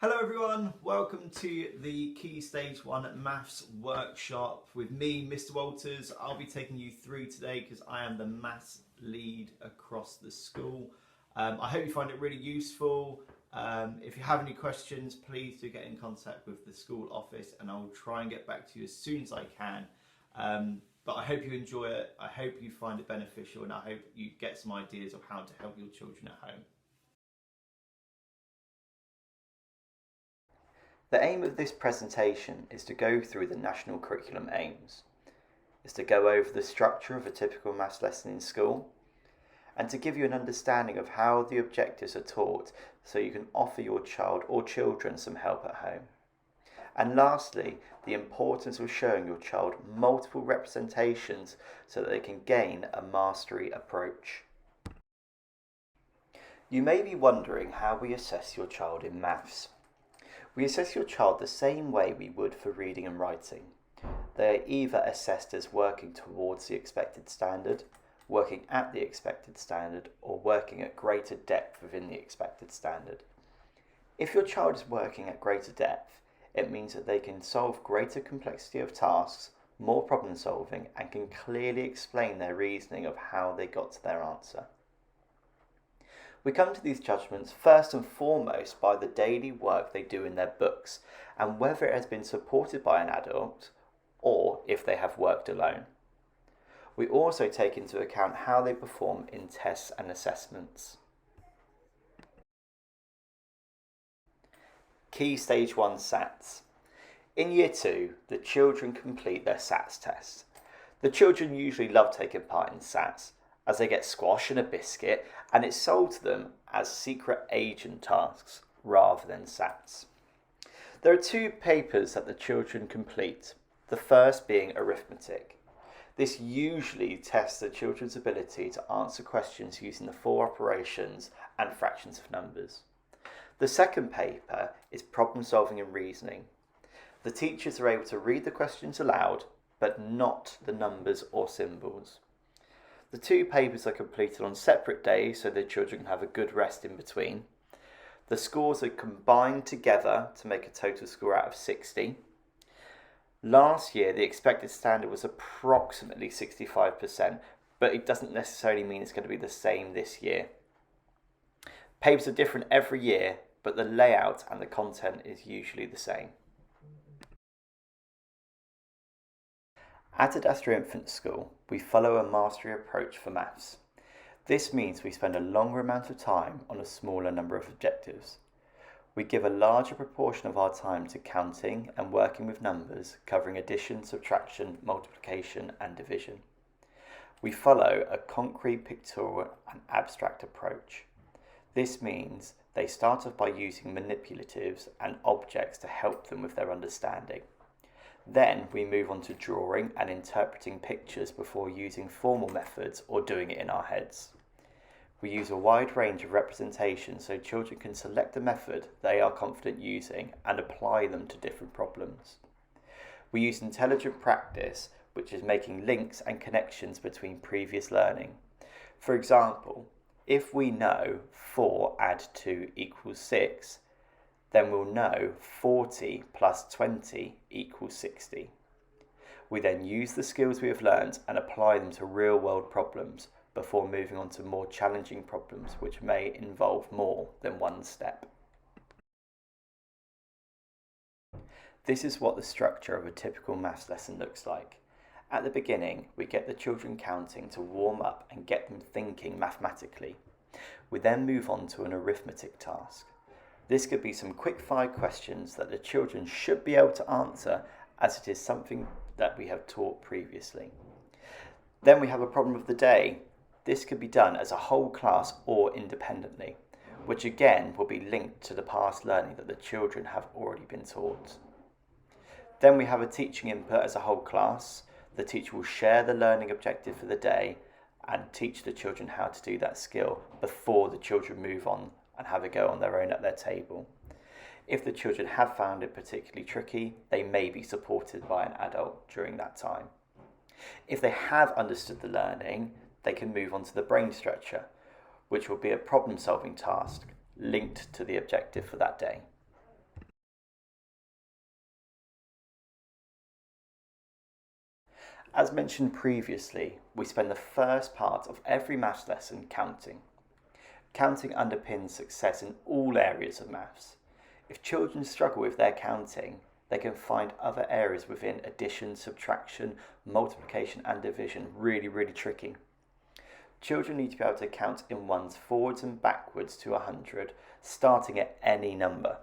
Hello everyone, welcome to the Key Stage 1 Maths Workshop with me, Mr. Walters. I'll be taking you through today because I am the maths lead across the school. I hope you find it really useful. If you have any questions, please do get in contact with the school office and I'll try and get back to you as soon as I can. But I hope you enjoy it, I hope you find it beneficial, and I hope you get some ideas of how to help your children at home. The aim of this presentation is to go through the national curriculum aims, is to go over the structure of a typical maths lesson in school, and to give you an understanding of how the objectives are taught so you can offer your child or children some help at home. And lastly, the importance of showing your child multiple representations so that they can gain a mastery approach. You may be wondering how we assess your child in maths. We assess your child the same way we would for reading and writing. They are either assessed as working towards the expected standard, working at the expected standard, or working at greater depth within the expected standard. If your child is working at greater depth, it means that they can solve greater complexity of tasks, more problem solving, and can clearly explain their reasoning of how they got to their answer. We come to these judgments first and foremost by the daily work they do in their books and whether it has been supported by an adult or if they have worked alone. We also take into account how they perform in tests and assessments. Key Stage 1 SATs. In Year 2, the children complete their SATs test. The children usually love taking part in SATs, as they get squash and a biscuit, and it's sold to them as secret agent tasks rather than SATs. There are two papers that the children complete, the first being Arithmetic. This usually tests the children's ability to answer questions using the four operations and fractions of numbers. The second paper is Problem Solving and Reasoning. The teachers are able to read the questions aloud, but not the numbers or symbols. The two papers are completed on separate days so the children can have a good rest in between. The scores are combined together to make a total score out of 60. Last year, the expected standard was approximately 65%, but it doesn't necessarily mean it's going to be the same this year. Papers are different every year, but the layout and the content is usually the same. At Astra Infant School, we follow a mastery approach for maths. This means we spend a longer amount of time on a smaller number of objectives. We give a larger proportion of our time to counting and working with numbers, covering addition, subtraction, multiplication, and division. We follow a concrete, pictorial, and abstract approach. This means they start off by using manipulatives and objects to help them with their understanding. Then we move on to drawing and interpreting pictures before using formal methods or doing it in our heads. We use a wide range of representations so children can select a method they are confident using and apply them to different problems. We use intelligent practice, which is making links and connections between previous learning. For example, if we know 4 add 2 equals 6, then we'll know 40 plus 20 equals 60. We then use the skills we have learned and apply them to real-world problems before moving on to more challenging problems which may involve more than one step. This is what the structure of a typical maths lesson looks like. At the beginning, we get the children counting to warm up and get them thinking mathematically. We then move on to an arithmetic task. This could be some quick-fire questions that the children should be able to answer, as it is something that we have taught previously. Then we have a problem of the day. This could be done as a whole class or independently, which again will be linked to the past learning that the children have already been taught. Then we have a teaching input as a whole class. The teacher will share the learning objective for the day and teach the children how to do that skill before the children move on and have a go on their own at their table. If the children have found it particularly tricky, they may be supported by an adult during that time. If they have understood the learning, they can move on to the brain stretcher, which will be a problem-solving task linked to the objective for that day. As mentioned previously, we spend the first part of every maths lesson counting. Counting underpins success in all areas of maths. If children struggle with their counting, they can find other areas within addition, subtraction, multiplication and division really tricky. Children need to be able to count in ones forwards and backwards to 100, starting at any number.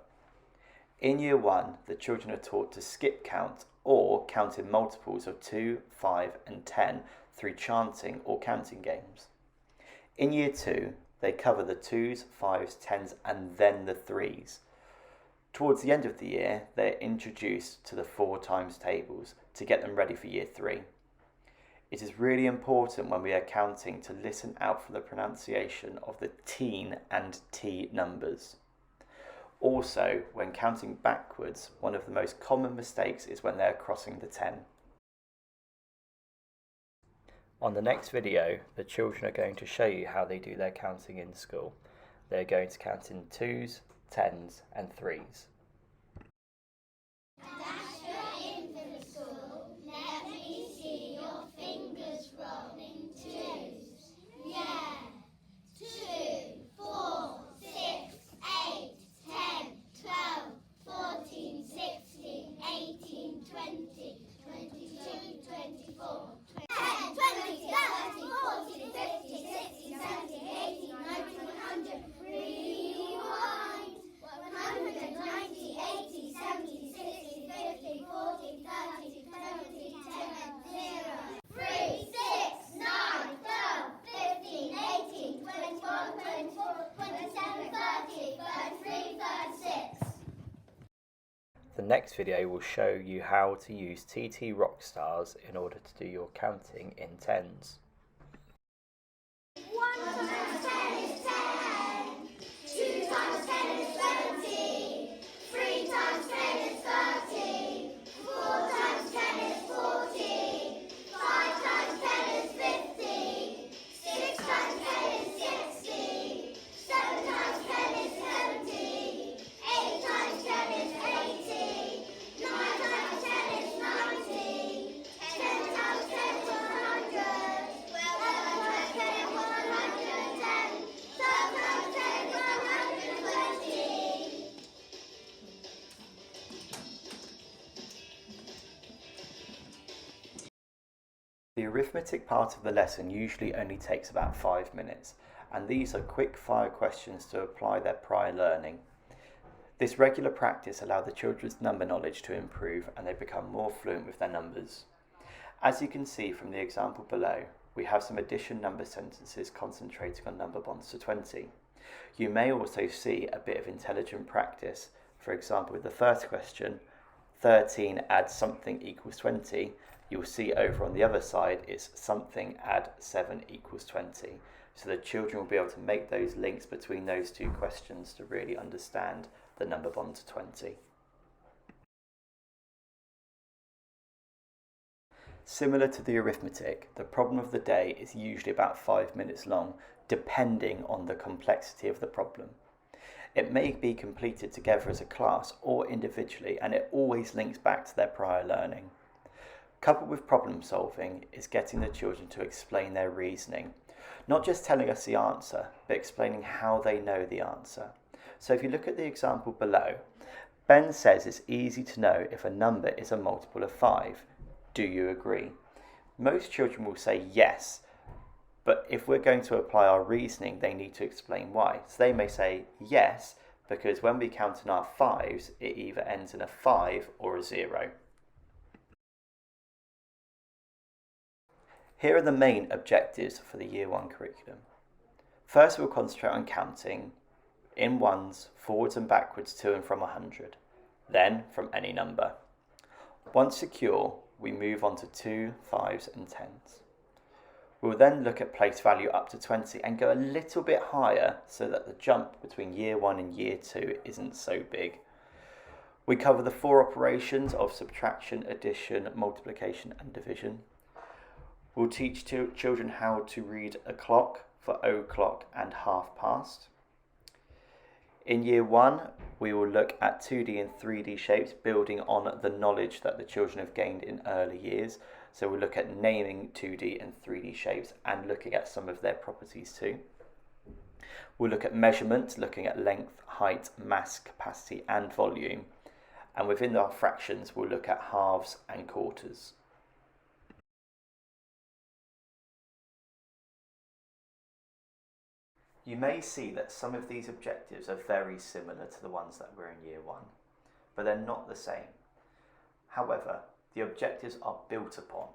In Year 1, the children are taught to skip count or count in multiples of 2, 5 and 10 through chanting or counting games. In Year 2, they cover the 2s, 5s, 10s and then the 3s. Towards the end of the year, they're introduced to the 4 times tables to get them ready for Year 3. It is really important when we are counting to listen out for the pronunciation of the teen and T numbers. Also, when counting backwards, one of the most common mistakes is when they are crossing the 10. On the next video, the children are going to show you how they do their counting in school. They're going to count in 2s, 10s and 3s. The next video will show you how to use TT Rockstars in order to do your counting in tens. 1 times 10 is 10, 2 times 10 is 20, 3 times 10 is 30, 4 times 10 is 40, 5 times 10 is 50, 6 times 10 is 60, 7 times 10 is 70, 8 times 10 is 80, 9 times 10 is 90, 10 times 10 is 100, 11 times 10 is 110, 12 times 10 is 120. The arithmetic part of the lesson usually only takes about 5 minutes, and these are quick fire questions to apply their prior learning. This regular practice allows the children's number knowledge to improve and they become more fluent with their numbers. As you can see from the example below, we have some addition number sentences concentrating on number bonds to 20. You may also see a bit of intelligent practice. For example, with the first question, 13 add something equals 20, you'll see over on the other side it's something add 7 equals 20. So the children will be able to make those links between those two questions to really understand the number bond to 20. Similar to the arithmetic, the problem of the day is usually about 5 minutes long, depending on the complexity of the problem. It may be completed together as a class or individually, and it always links back to their prior learning. Coupled with problem solving is getting the children to explain their reasoning. Not just telling us the answer, but explaining how they know the answer. So if you look at the example below, Ben says it's easy to know if a number is a multiple of 5. Do you agree? Most children will say yes, but if we're going to apply our reasoning, they need to explain why. So they may say yes, because when we count in our 5s, it either ends in a 5 or a 0. Here are the main objectives for the Year 1 curriculum. First, we'll concentrate on counting in ones, forwards and backwards to and from 100, then from any number. Once secure, we move on to 2, 5s and 10s. We'll then look at place value up to 20 and go a little bit higher so that the jump between Year 1 and Year 2 isn't so big. We cover the 4 operations of subtraction, addition, multiplication and division. We'll teach children how to read a clock for o'clock and half past. In Year 1, we will look at 2D and 3D shapes, building on the knowledge that the children have gained in early years. So we'll look at naming 2D and 3D shapes and looking at some of their properties too. We'll look at measurement, looking at length, height, mass, capacity and volume. And within our fractions, we'll look at halves and quarters. You may see that some of these objectives are very similar to the ones that were in year 1, but they're not the same. However, the objectives are built upon.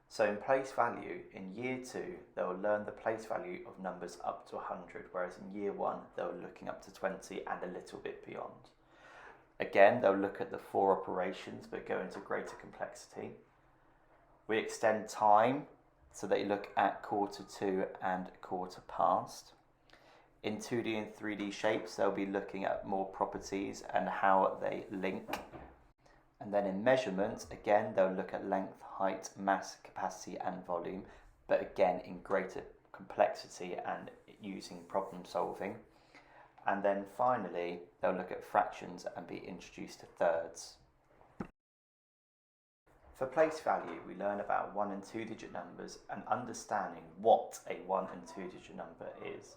So in place value, in year 2, they'll learn the place value of numbers up to 100, whereas in year 1, they're looking up to 20 and a little bit beyond. Again, they'll look at the 4 operations, but go into greater complexity. We extend time, so they look at quarter to and quarter past. In 2D and 3D shapes, they'll be looking at more properties and how they link. And then in measurement, again, they'll look at length, height, mass, capacity and volume, but again in greater complexity and using problem solving. And then finally, they'll look at fractions and be introduced to thirds. For place value, we learn about 1 and 2 digit numbers and understanding what a 1 and 2 digit number is.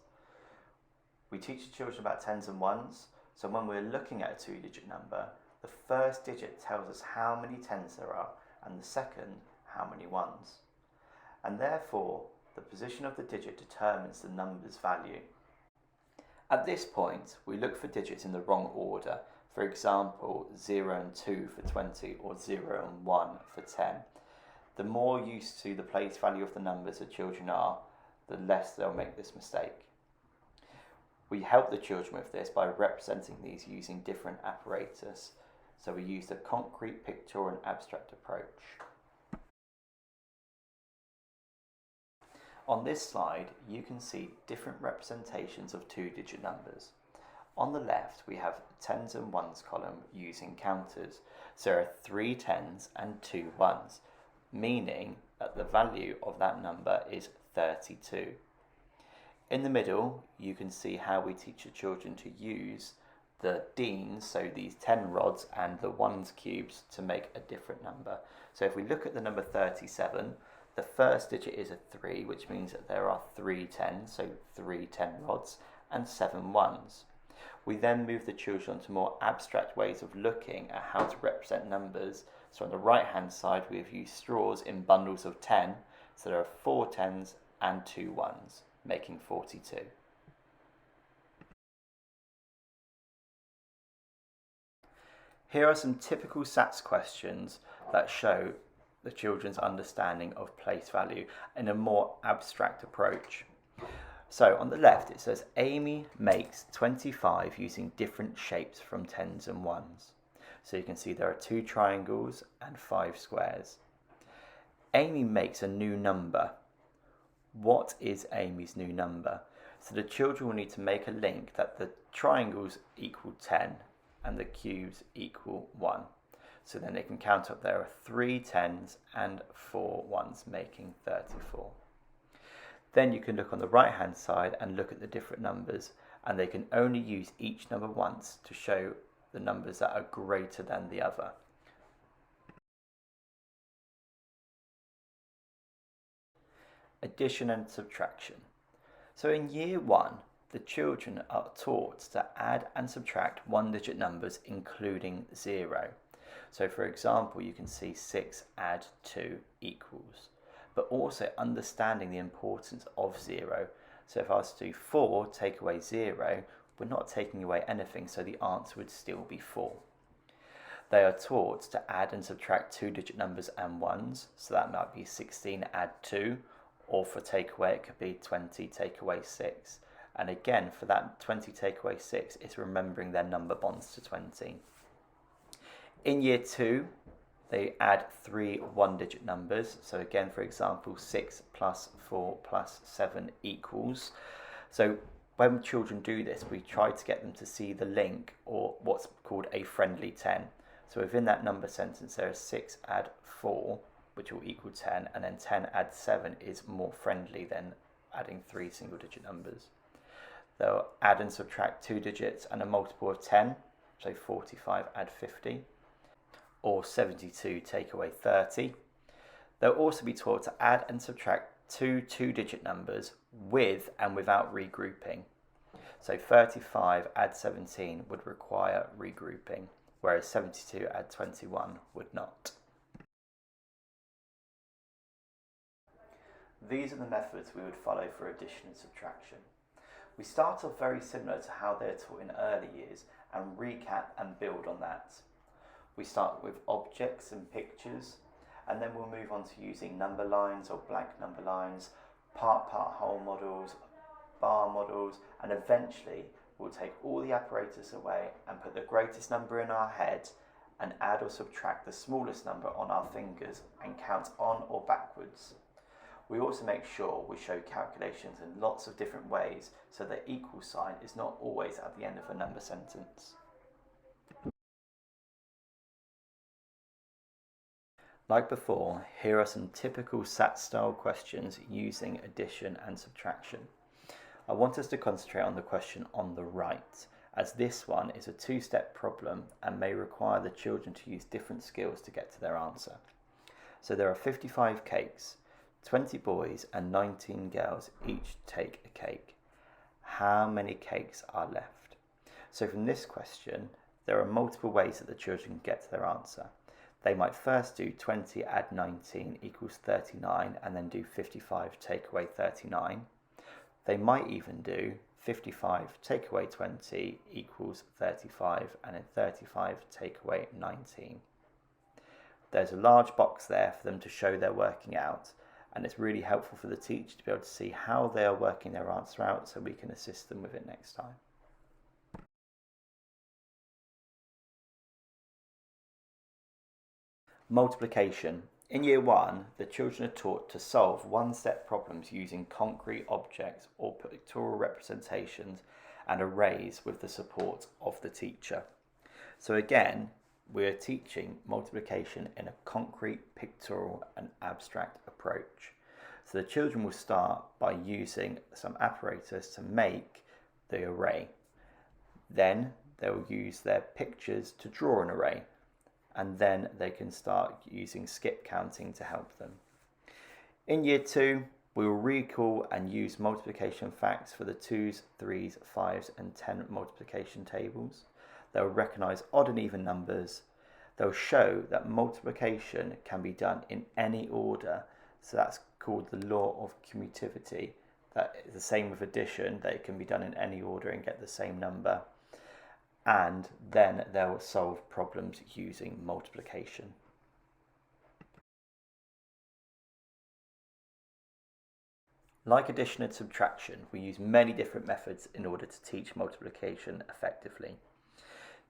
We teach the children about tens and ones, so when we're looking at a 2 digit number, the first digit tells us how many tens there are, and the second, how many ones. And therefore, the position of the digit determines the number's value. At this point, we look for digits in the wrong order. For example, 0 and 2 for 20 or 0 and 1 for 10. The more used to the place value of the numbers the children are, the less they'll make this mistake. We help the children with this by representing these using different apparatus. So we use the concrete, pictorial and abstract approach. On this slide, you can see different representations of 2-digit numbers. On the left, we have tens and ones column using counters. So there are 3 tens and 2 ones, meaning that the value of that number is 32. In the middle, you can see how we teach the children to use the deans, so these 10 rods, and the ones cubes to make a different number. So if we look at the number 37, the first digit is a 3, which means that there are 3 tens, so 3 10 rods, and 7 ones. We then move the children to more abstract ways of looking at how to represent numbers. So on the right hand side, we've used straws in bundles of 10, so there are 4 tens and 2 ones, making 42. Here are some typical SATs questions that show the children's understanding of place value in a more abstract approach. So on the left it says Amy makes 25 using different shapes from tens and ones. So you can see there are 2 triangles and 5 squares. Amy makes a new number. What is Amy's new number? So the children will need to make a link that the triangles equal 10 and the cubes equal 1. So then they can count up, there are 3 tens and 4 ones, making 34. Then you can look on the right hand side and look at the different numbers, and they can only use each number once to show the numbers that are greater than the other. Addition and subtraction. So in year 1, the children are taught to add and subtract 1-digit numbers including 0. So for example, you can see 6 add 2 equals, but also understanding the importance of 0. So if I was to do 4 take away 0, we're not taking away anything, so the answer would still be 4. They are taught to add and subtract 2-digit numbers and ones, so that might be 16 add 2, or for takeaway it could be 20 take away 6. And again, for that 20 take away 6, it's remembering their number bonds to 20. In year 2, they add 3 1-digit numbers. So again, for example, 6 plus 4 plus 7 equals. So when children do this, we try to get them to see the link, or what's called a friendly 10. So within that number sentence, there is 6 add 4, which will equal 10, and then 10 add 7 is more friendly than adding 3 single-digit numbers. They'll add and subtract 2 digits and a multiple of 10, so 45 add 50, or 72 take away 30. They'll also be taught to add and subtract two two-digit numbers with and without regrouping. So 35 add 17 would require regrouping, whereas 72 add 21 would not. These are the methods we would follow for addition and subtraction. We start off very similar to how they're taught in early years and recap and build on that. We start with objects and pictures, and then we'll move on to using number lines or blank number lines, part-part whole models, bar models, and eventually we'll take all the apparatus away and put the greatest number in our head and add or subtract the smallest number on our fingers and count on or backwards. We also make sure we show calculations in lots of different ways so the equal sign is not always at the end of a number sentence. Like before, here are some typical SAT style questions using addition and subtraction. I want us to concentrate on the question on the right, as this one is a two-step problem and may require the children to use different skills to get to their answer. So there are 55 cakes. 20 boys and 19 girls each take a cake. How many cakes are left? So from this question, there are multiple ways that the children can get to their answer. They might first do 20 add 19 equals 39 and then do 55 take away 39. They might even do 55 take away 20 equals 35 and then 35 take away 19. There's a large box there for them to show their working out, and it's really helpful for the teacher to be able to see how they are working their answer out so we can assist them with it next time. Multiplication. In Year 1, the children are taught to solve one-step problems using concrete objects or pictorial representations and arrays with the support of the teacher. So again, we are teaching multiplication in a concrete, pictorial and abstract approach. So the children will start by using some apparatus to make the array. Then they'll use their pictures to draw an array, and then they can start using skip counting to help them. In Year 2, we will recall and use multiplication facts for the 2s, 3s, 5s and 10 multiplication tables. They'll recognise odd and even numbers. They'll show that multiplication can be done in any order. So that's called the law of commutativity. That is the same with addition, that it can be done in any order and get the same number. And then they'll solve problems using multiplication. Like addition and subtraction, we use many different methods in order to teach multiplication effectively.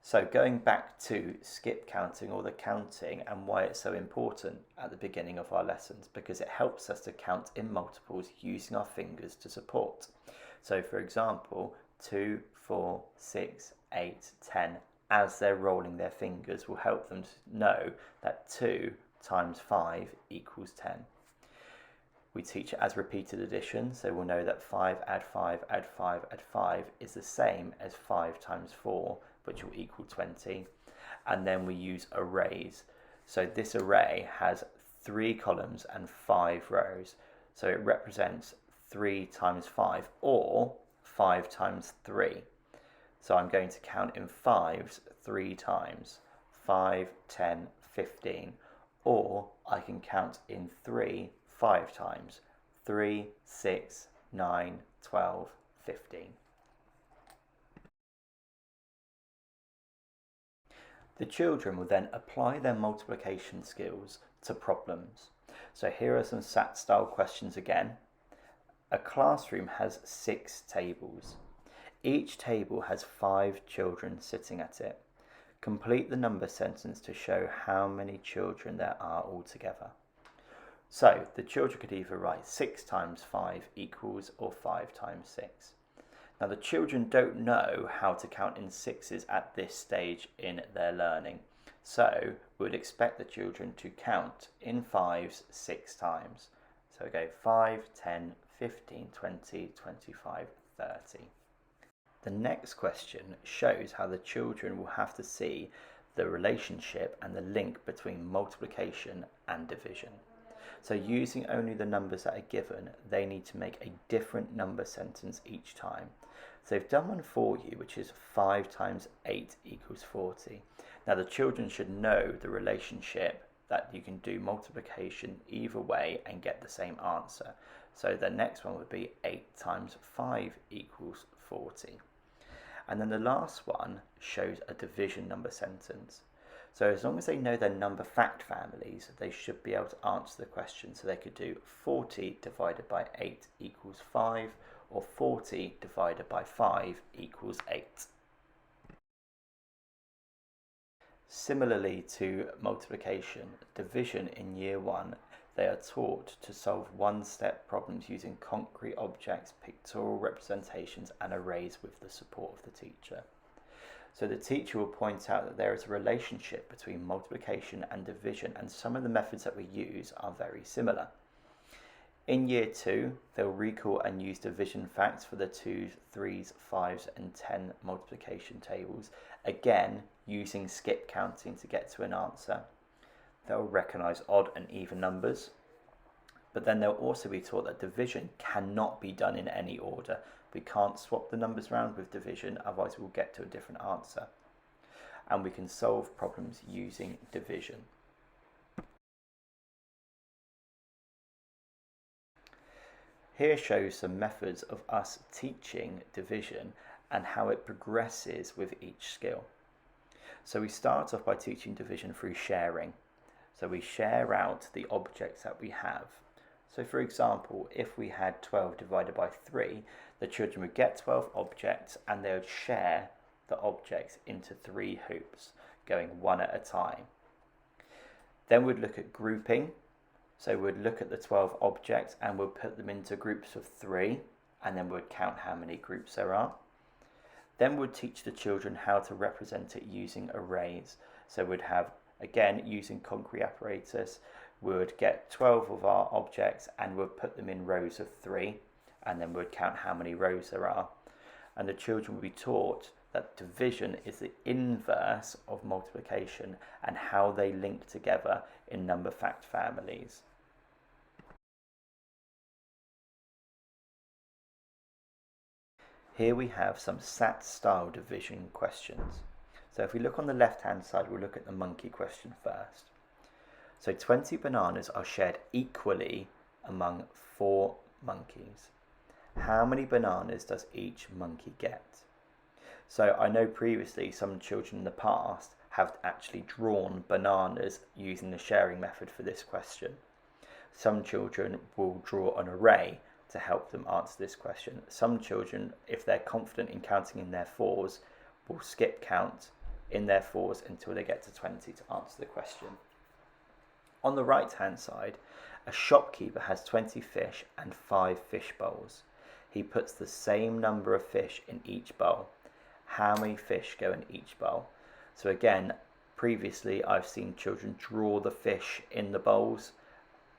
So going back to skip counting or the counting and why it's so important at the beginning of our lessons, because it helps us to count in multiples using our fingers to support. So for example, 2, 4, 6, 8, 10, as they're rolling their fingers will help them to know that 2 times 5 equals 10. We teach it as repeated addition, so we'll know that 5 add 5 add 5 add 5 is the same as 5 times 4, which will equal 20. And then we use arrays. So this array has 3 columns and 5 rows. So it represents 3 times 5 or 5 times 3. So I'm going to count in 5s 3 times, 5, 10, 15. Or I can count in 3 5 times, 3, 6, 9, 12, 15. The children will then apply their multiplication skills to problems. So here are some SAT style questions again. A classroom has 6 tables. Each table has 5 children sitting at it. Complete the number sentence to show how many children there are altogether. So the children could either write 6 times 5 equals or 5 times 6. Now the children don't know how to count in 6s at this stage in their learning. So we would expect the children to count in 5s 6 times. So go 5, 10, 15, 20, 25, 30. The next question shows how the children will have to see the relationship and the link between multiplication and division. So using only the numbers that are given, they need to make a different number sentence each time. So they've done one for you, which is 5 times 8 equals 40. Now the children should know the relationship that you can do multiplication either way and get the same answer. So the next one would be 8 times 5 equals 40. And then the last one shows a division number sentence. So as long as they know their number fact families, they should be able to answer the question. So they could do 40 divided by 8 equals 5, or 40 divided by 5 equals 8. Similarly to multiplication, division in year 1, they are taught to solve one-step problems using concrete objects, pictorial representations and arrays with the support of the teacher. So the teacher will point out that there is a relationship between multiplication and division, and some of the methods that we use are very similar. In year 2, they'll recall and use division facts for the 2s, 3s, 5s and 10 multiplication tables, again using skip counting to get to an answer. They'll recognise odd and even numbers, but then they'll also be taught that division cannot be done in any order. We can't swap the numbers around with division, otherwise we'll get to a different answer. And we can solve problems using division. Here shows some methods of us teaching division and how it progresses with each skill. So we start off by teaching division through sharing. So we share out the objects that we have. So for example, if we had 12 divided by 3, the children would get 12 objects and they would share the objects into 3 hoops, going one at a time. Then we'd look at grouping. So we'd look at the 12 objects and we'd put them into groups of 3, and then we'd count how many groups there are. Then we'd teach the children how to represent it using arrays. So we'd have, again, using concrete apparatus, we would get 12 of our objects and we'd put them in rows of 3, and then we'd count how many rows there are. And the children would be taught that division is the inverse of multiplication and how they link together in number fact families. Here we have some SAT style division questions. So if we look on the left hand side, we'll look at the monkey question first. So 20 bananas are shared equally among 4 monkeys. How many bananas does each monkey get? So I know previously some children in the past have actually drawn bananas using the sharing method for this question. Some children will draw an array to help them answer this question. Some children, if they're confident in counting in their 4s, will skip count in their 4s until they get to 20 to answer the question. On the right hand side, a shopkeeper has 20 fish and 5 fish bowls. He puts the same number of fish in each bowl. How many fish go in each bowl? So again, previously I've seen children draw the fish in the bowls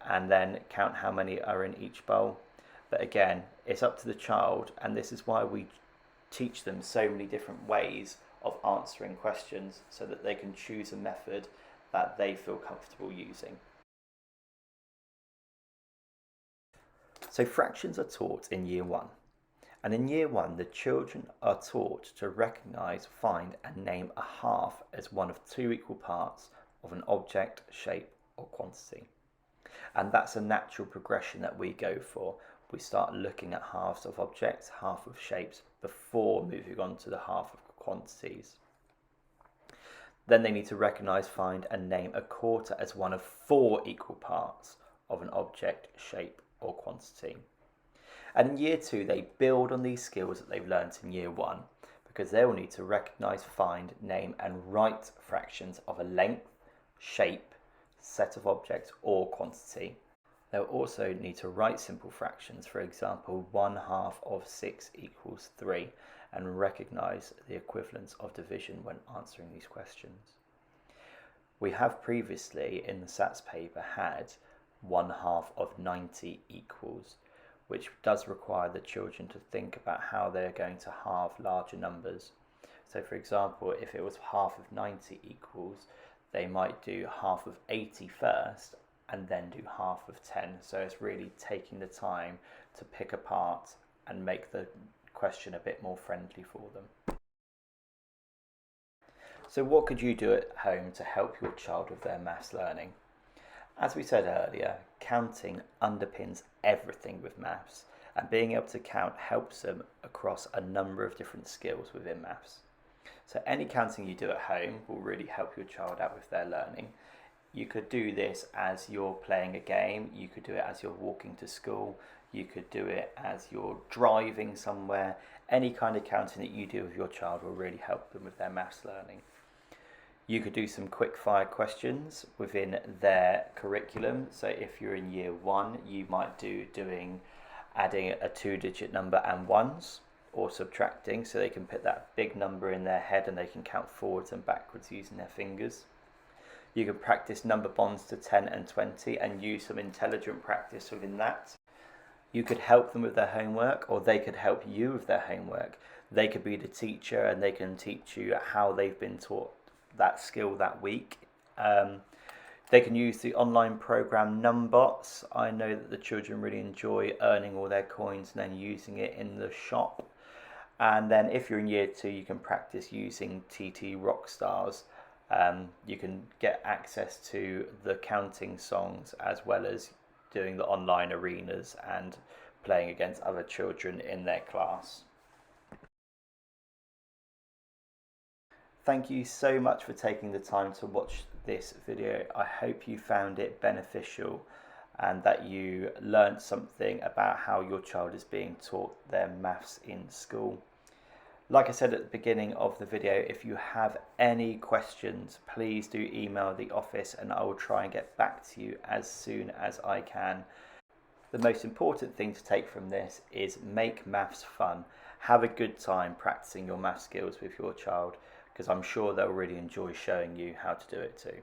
and then count how many are in each bowl. But again, it's up to the child, and this is why we teach them so many different ways of answering questions so that they can choose a method that they feel comfortable using. So fractions are taught in year 1. And in year 1, the children are taught to recognise, find and name a half as one of 2 equal parts of an object, shape or quantity. And that's a natural progression that we go for. We start looking at halves of objects, half of shapes, before moving on to the half of quantities. Then they need to recognise, find and name a quarter as one of 4 equal parts of an object, shape or quantity. And in year 2, they build on these skills that they've learnt in year 1, because they will need to recognise, find, name and write fractions of a length, shape, set of objects or quantity. They'll also need to write simple fractions, for example 1/2 of 6 equals 3, and recognise the equivalence of division when answering these questions. We have previously in the SATs paper had 1/2 of 90 equals, which does require the children to think about how they're going to halve larger numbers. So for example, if it was 1/2 of 90 equals, they might do 1/2 of 80 first and then do half of 10. So it's really taking the time to pick apart and make the question a bit more friendly for them. So what could you do at home to help your child with their maths learning? As we said earlier, counting underpins everything with maths, and being able to count helps them across a number of different skills within maths. So any counting you do at home will really help your child out with their learning. You could do this as you're playing a game, you could do it as you're walking to school, you could do it as you're driving somewhere. Any kind of counting that you do with your child will really help them with their maths learning. You could do some quick fire questions within their curriculum. So if you're in year 1, you might doing adding a 2-digit number and ones, or subtracting, so they can put that big number in their head and they can count forwards and backwards using their fingers. You can practice number bonds to 10 and 20 and use some intelligent practice within that. You could help them with their homework, or they could help you with their homework. They could be the teacher and they can teach you how they've been taught that skill that week. They can use the online program Numbots. I know that the children really enjoy earning all their coins and then using it in the shop. And then if you're in year 2, you can practice using TT Rockstars. You can get access to the counting songs as well as doing the online arenas and playing against other children in their class. Thank you so much for taking the time to watch this video. I hope you found it beneficial and that you learned something about how your child is being taught their maths in school. Like I said at the beginning of the video, if you have any questions, please do email the office and I will try and get back to you as soon as I can. The most important thing to take from this is make maths fun. Have a good time practicing your maths skills with your child, because I'm sure they'll really enjoy showing you how to do it too.